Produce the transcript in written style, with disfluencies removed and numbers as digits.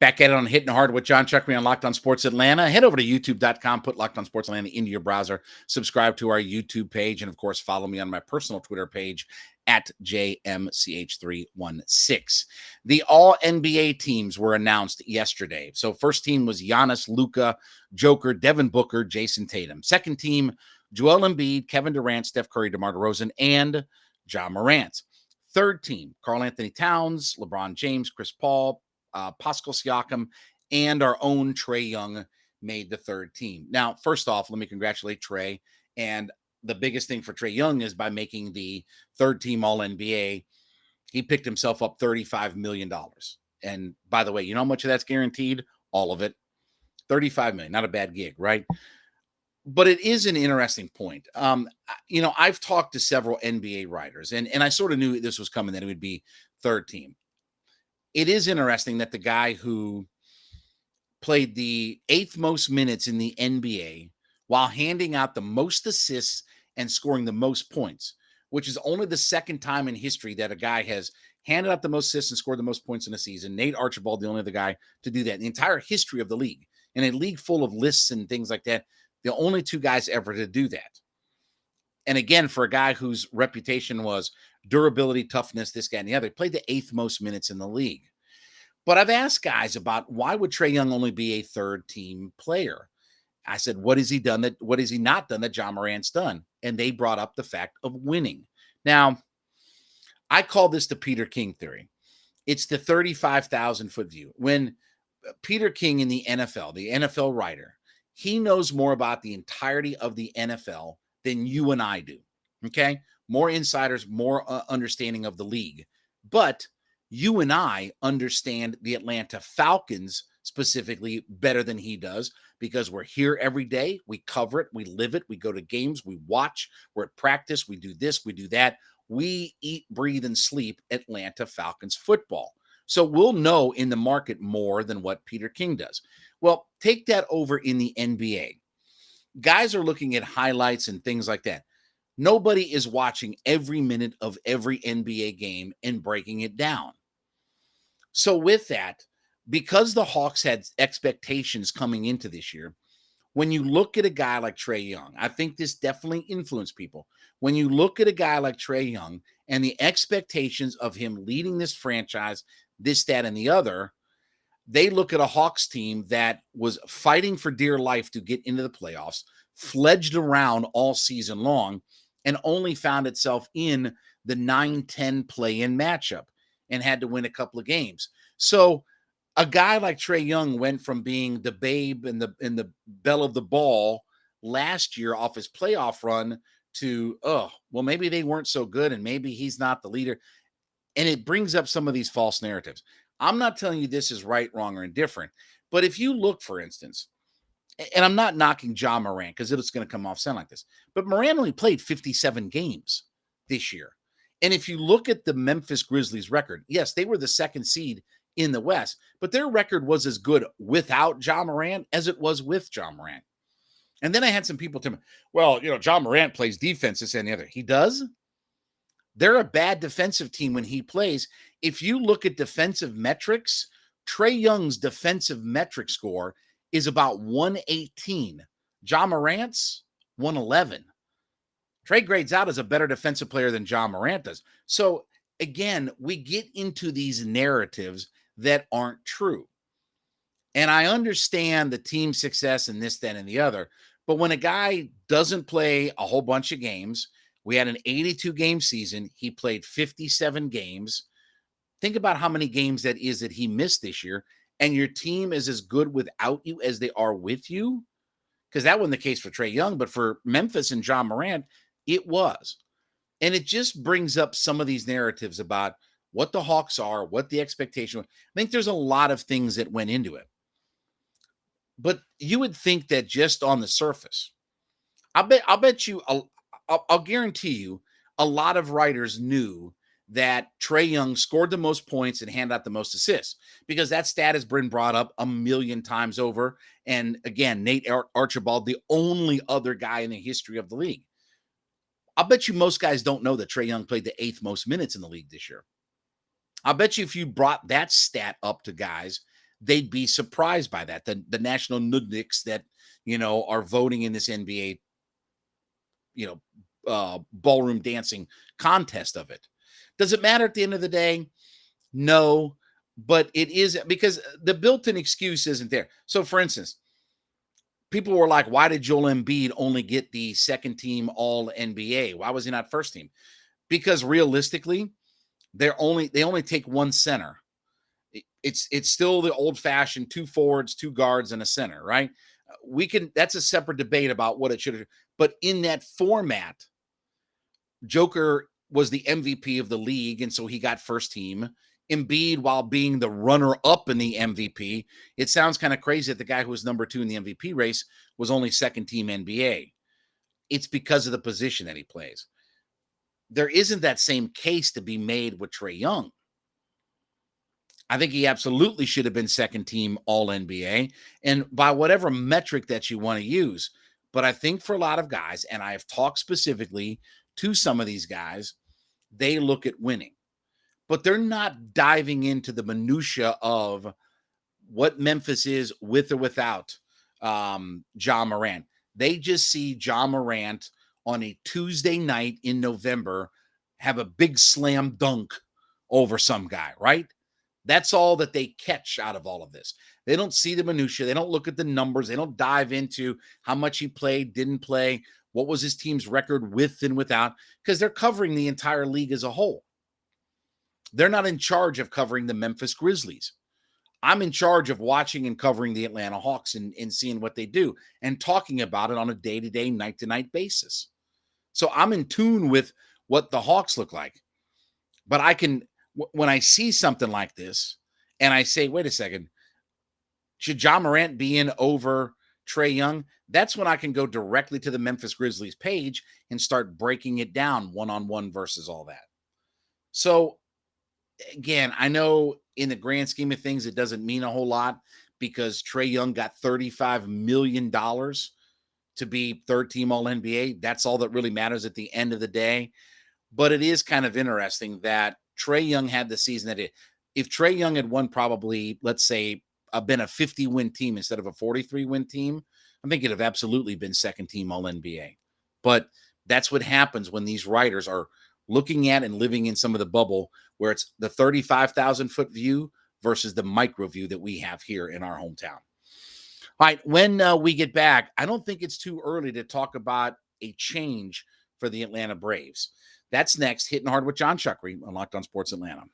Back at it on Hitting Hard with Jon Chuckery on Locked On Sports Atlanta. Head over to youtube.com, put Locked On Sports Atlanta into your browser, subscribe to our YouTube page, and of course, follow me on my personal Twitter page at JMCH316. The all NBA teams were announced yesterday. So, first team was Giannis, Luka, Joker, Devin Booker, Jason Tatum. Second team, Joel Embiid, Kevin Durant, Steph Curry, DeMar DeRozan, and Ja Morant. Third team, Karl Anthony Towns, LeBron James, Chris Paul, Pascal Siakam, and our own Trae Young made the third team. Now, first off, let me congratulate Trae. And the biggest thing for Trae Young is by making the third team All NBA, he picked himself up $35 million. And by the way, you know how much of that's guaranteed? All of it. $35 million, not a bad gig, right? But it is an interesting point. I've talked to several NBA writers, and I sort of knew this was coming, that it would be third team. It is interesting that the guy who played the eighth most minutes in the NBA while handing out the most assists and scoring the most points, which is only the second time in history that a guy has handed out the most assists and scored the most points in a season. Nate Archibald, the only other guy to do that in the entire history of the league. In a league full of lists and things like that, the only two guys ever to do that. And again, for a guy whose reputation was durability, toughness, this, guy, and the other, he played the eighth most minutes in the league. But I've asked guys about why would Trae Young only be a third team player? I said, what has he he not done that Ja Morant's done? And they brought up the fact of winning. Now, I call this the Peter King theory. It's the 35,000 foot view. When Peter King in the NFL writer, he knows more about the entirety of the NFL than you and I do. Okay. More insiders, more understanding of the league. But you and I understand the Atlanta Falcons specifically better than he does, because we're here every day. We cover it. We live it. We go to games. We watch. We're at practice. We do this. We do that. We eat, breathe, and sleep Atlanta Falcons football. So we'll know in the market more than what Peter King does. Well, take that over in the NBA. Guys are looking at highlights and things like that. Nobody is watching every minute of every NBA game and breaking it down. So with that, because the Hawks had expectations coming into this year, when you look at a guy like Trae Young, I think this definitely influenced people. When you look at a guy like Trae Young and the expectations of him leading this franchise, this, that, and the other, they look at a Hawks team that was fighting for dear life to get into the playoffs, fledged around all season long, and only found itself in the 9-10 play-in matchup and had to win a couple of games. So a guy like Trae Young went from being the babe in the bell of the ball last year off his playoff run to, well, maybe they weren't so good and maybe he's not the leader. And it brings up some of these false narratives. I'm not telling you this is right, wrong, or indifferent, but if you look, for instance, and I'm not knocking Ja Morant because it's going to come off sound like this, but Morant only played 57 games this year. And if you look at the Memphis Grizzlies record, yes, they were the second seed in the West, but their record was as good without Ja Morant as it was with Ja Morant. And then I had some people tell me, well, Ja Morant plays defense, this and the other. He does. They're a bad defensive team when he plays. If you look at defensive metrics, Trae Young's defensive metric score is about 118. Ja Morant's 111. Trae grades out as a better defensive player than Ja Morant does. So again, we get into these narratives that aren't true. And I understand the team success and this, that, and the other. But when a guy doesn't play a whole bunch of games, we had an 82 game season. He played 57 games. Think about how many games that is that he missed this year. And your team is as good without you as they are with you. Because that wasn't the case for Trae Young, but for Memphis and Ja Morant, it was. And it just brings up some of these narratives about what the Hawks are, what the expectation was. I think there's a lot of things that went into it. But you would think that just on the surface, I'll bet you, I'll guarantee you, a lot of writers knew that Trae Young scored the most points and handed out the most assists, because that stat has been brought up a million times over. And again, Nate Archibald, the only other guy in the history of the league. I'll bet you most guys don't know that Trae Young played the eighth most minutes in the league this year. I'll bet you if you brought that stat up to guys, they'd be surprised by that. The national nudniks that, are voting in this NBA, ballroom dancing contest of it. Does it matter at the end of the day? No, but it is because the built-in excuse isn't there. So, for instance, people were like, why did Joel Embiid only get the second team all NBA? Why was he not first team? Because realistically, they only take one center. It's still the old-fashioned 2 forwards, 2 guards, and a center, right? That's a separate debate about what it should have, but in that format, Joker was the MVP of the league, and so he got first team. Embiid, while being the runner-up in the MVP, it sounds kind of crazy that the guy who was number 2 in the MVP race was only second team NBA. It's because of the position that he plays. There isn't that same case to be made with Trae Young. I think he absolutely should have been second team all NBA, and by whatever metric that you want to use. But I think for a lot of guys, and I have talked specifically to some of these guys, they look at winning, but they're not diving into the minutia of what Memphis is with or without Ja Morant. They just see Ja Morant on a Tuesday night in November have a big slam dunk over some guy, right? That's all that they catch out of all of this. They don't see the minutia. They don't look at the numbers. They don't dive into how much he played, didn't play, what was his team's record with and without, because they're covering the entire league as a whole. They're not in charge of covering the Memphis Grizzlies. I'm in charge of watching and covering the Atlanta Hawks and seeing what they do and talking about it on a day-to-day, night-to-night basis. So I'm in tune with what the Hawks look like. But when I see something like this and I say, wait a second, should Ja Morant be in over Trae Young? That's when I can go directly to the Memphis Grizzlies page and start breaking it down one-on-one versus all that. So again, I know in the grand scheme of things, it doesn't mean a whole lot because Trae Young got $35 million to be third team all NBA. That's all that really matters at the end of the day. But it is kind of interesting that Trae Young had the season that if Trae Young had won probably, let's say, been a 50-win team instead of a 43-win team, I think it'd have absolutely been second team all NBA. But that's what happens when these writers are looking at and living in some of the bubble where it's the 35,000-foot view versus the micro view that we have here in our hometown. All right, when we get back, I don't think it's too early to talk about a change for the Atlanta Braves. That's next. Hitting Hard with Jon Chuckery on Locked On Sports Atlanta.